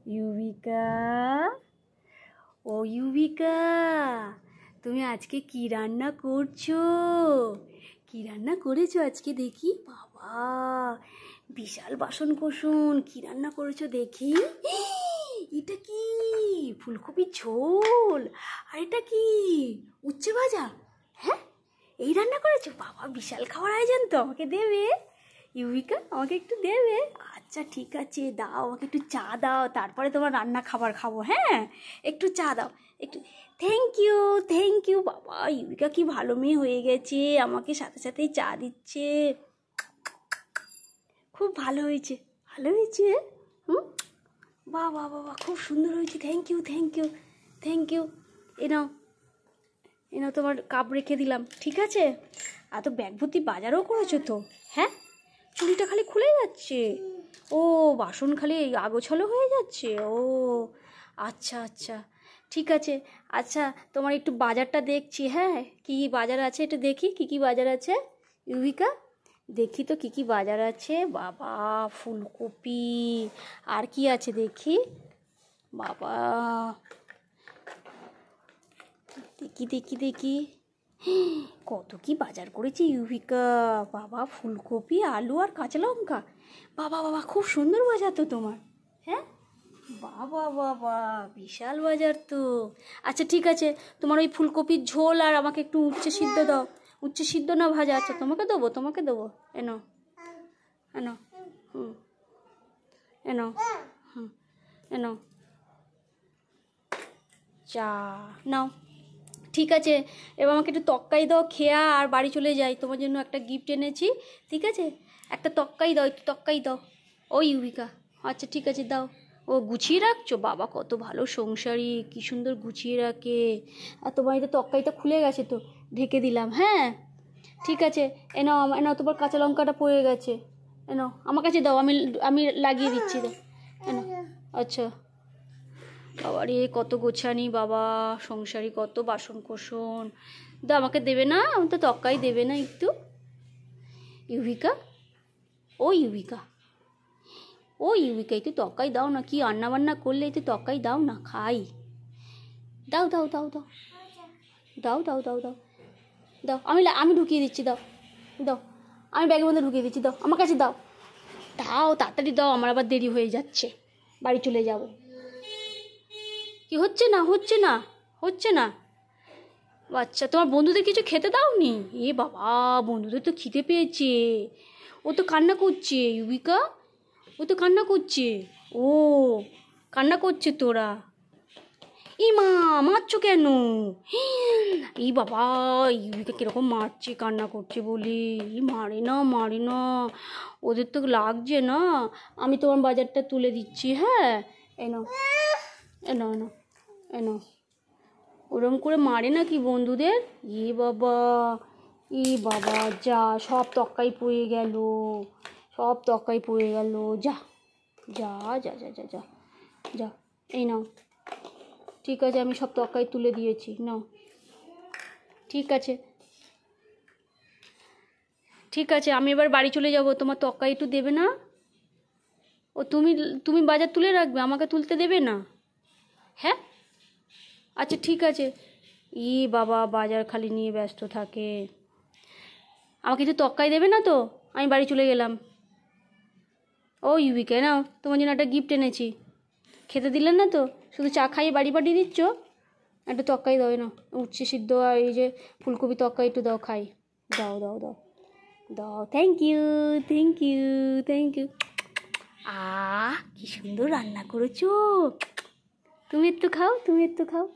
ইউবিকা, ও ইউবিকা, তুমি আজকে কি রান্না করছো? কি রান্না করেছো আজকে দেখি? বাবা, বিশাল বাসন কোসন, কি রান্না করেছো দেখি? এটা কি? ফুলকপির ঝোল। আর এটা কি? উচ্ছে ভাজা। হ্যাঁ, এই রান্না করেছো? বাবা, বিশাল খাওয়ার আয়োজন তো। আমাকে দেবে ইউবিকা? আমাকে একটু দেবে? আচ্ছা ঠিক আছে, দাও আমাকে একটু চা দাও, তারপরে তোমার রান্না খাবার খাবো। হ্যাঁ, একটু চা দাও একটু। Thank you, thank you. বাবা, ইউবিকা কি ভালো মেয়ে হয়ে গেছে, আমাকে সাথে সাথেই চা দিচ্ছে। খুব ভালো হয়েছে, ভালো হয়েছে। হুম, বাহ বাহ বাবা, খুব সুন্দর হয়েছে। Thank you, thank you, thank you. এ নাও, এ নাও, তোমার কাপ রেখে দিলাম, ঠিক আছে? এত ব্যাগ ভর্তি বাজারও করেছো তো। হ্যাঁ, চুড়িটা খালি খুলে যাচ্ছে। ও, বাসন খালি আগোছালো হয়ে যাচ্ছে। ও আচ্ছা আচ্ছা, ঠিক আছে। আচ্ছা, তোমার একটু বাজারটা দেখছি। হ্যাঁ, কী কী বাজার আছে একটু দেখি, কী কী বাজার আছে ইউবিকা। দেখি তো কী কী বাজার আছে। বাবা, ফুলকপি। আর কি আছে দেখি? বাবা, দেখি দেখি দেখি, কত কি বাজার করেছি ইউবিকা। বাবা, ফুলকপি, আলু আর কাঁচা লঙ্কা। বাবা বাবা, খুব সুন্দর বাজার তো তোমার। হ্যাঁ, বাবা বাবা, বিশাল বাজার তো। আচ্ছা ঠিক আছে, তোমার ওই ফুলকপির ঝোল আর আমাকে একটু উচ্ছে সিদ্ধ দাও। উচ্ছে সিদ্ধ না ভাজা? আচ্ছা, তোমাকে দেবো, তোমাকে দেবো। এনো, এনো, হুম, এনো, হুম, এনো, চা নাও। ঠিক আছে, এবার আমাকে একটু তক্কাই দাও, খেয়া আর বাড়ি চলে যাই। তোমার জন্য একটা গিফট এনেছি, ঠিক আছে? একটা তক্কাই দাও, একটু তক্কাই দাও। ও ইউবিকা, আচ্ছা ঠিক আছে, দাও। ও, গুছিয়ে রাখছো? বাবা, কত ভালো সংসারী, কি সুন্দর গুছিয়ে রাখে। আর তোমার এটা তক্কাইটা খুলে গেছে তো, ঢেকে দিলাম। হ্যাঁ, ঠিক আছে। এনাও, এনাও, তোমার কাঁচা লঙ্কাটা পড়ে গেছে। এনাও, আমার কাছে দাও, আমি আমি লাগিয়ে দিচ্ছি। দাও, এনাও। আচ্ছা, বাবা রে, কত গোছানি বাবা, সংসারী, কত বাসন কোসন। দাও, আমাকে দেবে না? আমি তো তক্কাই দেবে না একটু? ইউবিকা, ও ইউবিকা, ও ইউবিকা, একটু তক্কাই দাও না। কি রান্না বান্না করলে, একটু তক্কাই দাও না, খাই। দাও দাও দাও দাও, দাও দাও দাও দাও দাও, আমি ঢুকিয়ে দিচ্ছি। দাও দাও, আমি ব্যাগের মধ্যে ঢুকিয়ে দিচ্ছি। দাও, আমার কাছে দাও। দাও, তাড়াতাড়ি দাও, আমার আবার দেরি হয়ে যাচ্ছে, বাড়ি চলে যাব। কি হচ্ছে না, হচ্ছে না, হচ্ছে না? আচ্ছা, তোমার বন্ধুদের কিছু খেতে দাওনি? এ বাবা, বন্ধুদের তো খিদে পেয়েছে। ও তো কান্না করছে ইউবিকা, ও তো কান্না করছে। ও, কান্না করছে তোরা? ই মা, মারছো কেন? এই বাবা, ইউবিকা কিরকম মারছে কান্না করছে বলে। ই মারে না, মারে না, ওদের তো লাগছে না। আমি তোমার বাজারটা তুলে দিচ্ছি। হ্যাঁ, এনো, এনো, এনো, এনো। ওরম করে মারে নাকি বন্ধুদের? এ বাবা, এ বাবা, যা, সব তক্কাই পড়ে গেল, সব তক্কাই পড়ে গেল। যা যা যা যা যা যা যা, এই নাও। ঠিক আছে, আমি সব তক্কাই তুলে দিয়েছি, নাও। ঠিক আছে, ঠিক আছে, আমি এবার বাড়ি চলে যাব। তোমার তক্কাই একটু দেবে না? ও, তুমি তুমি বাজার তুলে রাখবে, আমাকে তুলতে দেবে না? হ্যাঁ, আচ্ছা ঠিক আছে। ই বাবা, বাজার খালি নিয়ে ব্যস্ত থাকে। আমাকে কিছু তক্কাই দেবে না তো? আমি বাড়ি চলে গেলাম। ও ইউবিকা, নাও, তোমার জন্য একটা গিফট এনেছি। খেতে দিলেন না তো, শুধু চা খাইয়ে বাড়ি পাঠিয়ে দিচ্ছ? একটা তক্কাই দাও না, উচ্ছে সিদ্ধ আর এই যে ফুলকপি তক্কাই একটু দাও, খাই। দাও দাও দাও দাও, thank you, thank you, thank you. কি সুন্দর রান্না করেছো। তুমি একটু খাও, তুমি একটু খাও।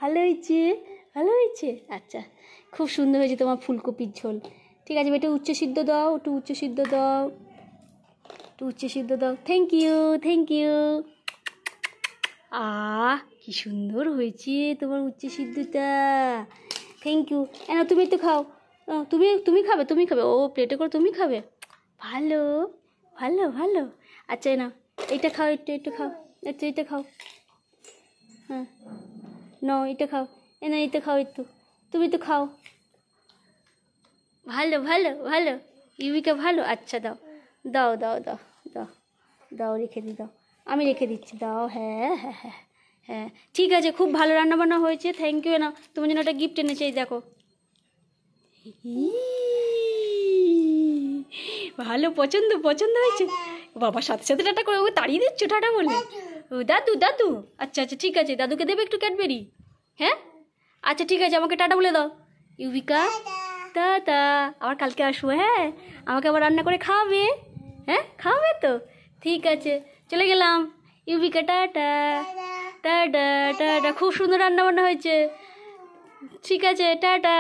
ভালো হয়েছে, ভালো হয়েছে। আচ্ছা, খুব সুন্দর হয়েছে তোমার ফুলকপির ঝোল। ঠিক আছে, একটু উচ্ছে সিদ্ধ দাও, একটু উচ্ছে সিদ্ধ দাও, একটু উচ্ছে সিদ্ধ দাও। Thank you, thank you. কি সুন্দর হয়েছে তোমার উচ্ছে সিদ্ধটা। Thank you. না, তুমি একটু খাও। তুমি তুমি খাবে, তুমি খাবে। ও, প্লেটে করে তুমি খাবে। ভালো, ভালো, ভালো। আচ্ছা, না, এইটা খাও, একটু একটু খাও, একটু এটা খাও। হ্যাঁ, নাও, এটা খাও। না, এটা খাও একটু, তুমি তো খাও। ভালো, ভালো, ভালো ইউবিকা, ভালো। আচ্ছা, দাও দাও দাও দাও দাও দাও, রেখে দিই, দাও। আমি রেখে দিচ্ছি, দাও। হ্যাঁ হ্যাঁ হ্যাঁ হ্যাঁ, ঠিক আছে, খুব ভালো রান্নাবান্না হয়েছে, থ্যাংক ইউ। না, তোমার জন্য একটা গিফট এনেছে, এই দেখো। ভালো, পছন্দ পছন্দ হয়েছে। বাবা সাথে সাথে টাটা করে ওকে তাড়িয়ে দিচ্ছ টাটা বলে। ও দাদু দাদু, আচ্ছা আচ্ছা ঠিক আছে, দাদুকে দেবে একটু ক্যাডবেরি? হ্যাঁ আচ্ছা ঠিক আছে, আমাকে টাটা বলে দাও। ইউবিকা টাটা, আবার কালকে আসবো। হ্যাঁ, আমাকে আবার রান্না করে খাওয়াবে। হ্যাঁ খাওয়াবে তো, ঠিক আছে, চলে গেলাম। ইউবিকা টাটা টাটা টাটা, খুব সুন্দর রান্না বান্না হয়েছে। ঠিক আছে, টাটা।